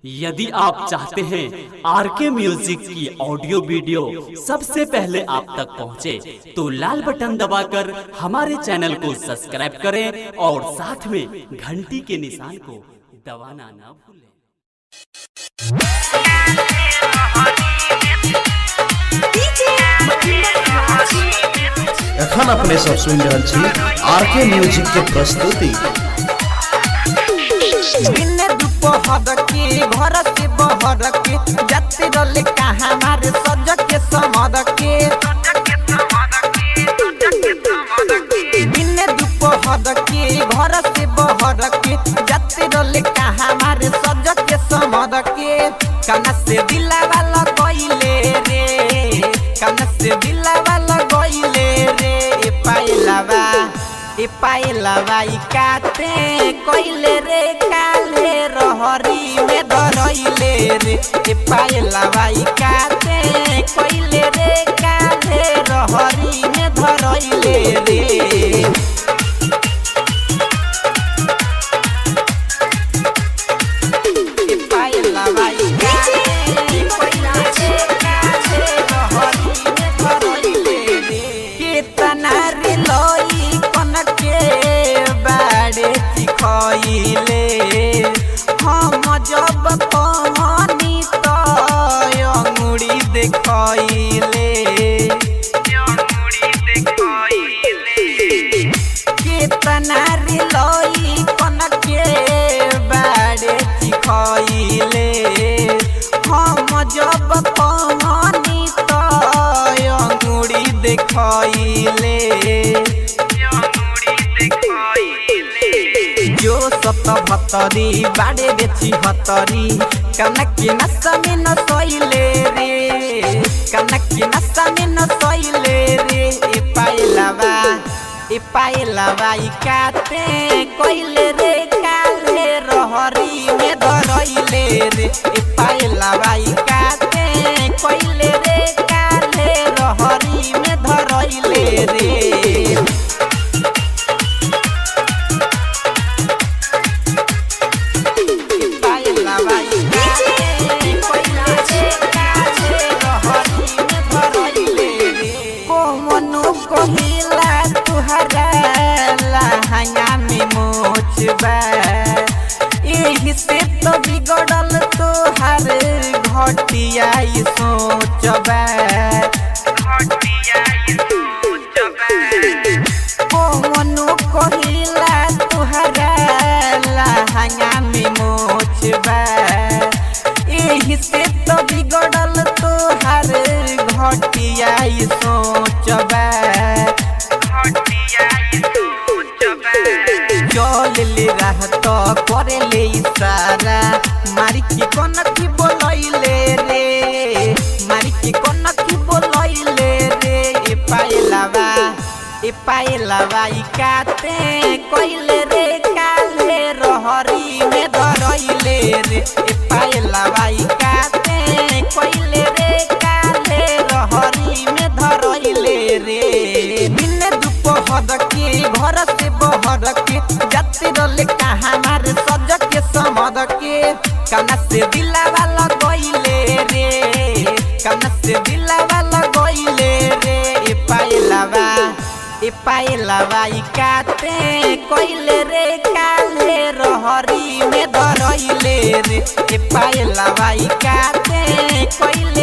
यदि आप चाहते हैं आरके म्यूजिक की ऑडियो वीडियो सबसे पहले आप तक पहुंचे, तो लाल बटन दबाकर हमारे चैनल को सब्सक्राइब करें और साथ में घंटी के निशान को दबाना ना भूलें। एखन अपने सब सुन रहल छी आरके म्यूजिक के प्रस्तुति। दिन दुपहर के घर से बहर के जाते रले कहाँ हमारे सज के समर के। दिन दुपहर के घर से बहर के जाते रले कहाँ हमारे सज के समर के। काना से दिला वाला गइले रे, काना से दिला वाला गइले रे। ए पाइलावा ई काते कइले रे, काले रहरी में धरइले रे। ए पाइलावा ई काते कइले रे, काले रहरी में धरइले रे। ए पाइलावा ई काते कइले रे, काले रहरी में धरइले रे। केतना रे लई के बाड़े सिखइले, हम जब पहनी तो अंगुरी देखइले। केतना रे लई कन के बाड़े सिखइले, हम जब पहनी तो अंगुरी देखइले। जो सत भतरी बाड़े बेची हतरी, काना के नशा में न सोइले रे, काना के नशा में न सोइले रे। ए पाइलावा ई काते कइले रे, काले रहरी में धरइले रे। ए पाइलावा ई काते कइले रे, काले रहरी में धरइले रे। कोहिला तुहरा लहंगा में मोचबा, एही से तो बिगड़ल तुहार घटिया ई सोचबा। कोनो कोहिला तुहरा लहंगा में मोचबा, एही से तो बिगड़ल तुहार घटिया ई सोचबा। चल ले रह तो करे ले इशारा, मारी के कोन की बोलइले रे, मारी के कोन की बोलइले रे। ए पाइलावा ई काते कइले रे, काले रहरी में धरइले रे। ए पाइलावा ई काते कइले रे, काले रहरी में धरइले रे। दिन दुपहर के घर से बहर के जाते रले कहाँ हमारे सज के समर के। काना से दिला वाला गइले रे, काना से दिला वाला गइले रे। ए पाइलावा ई काते कइले रे, काले रहरी में धरइले रे। ए पाइलावा ई काते कइले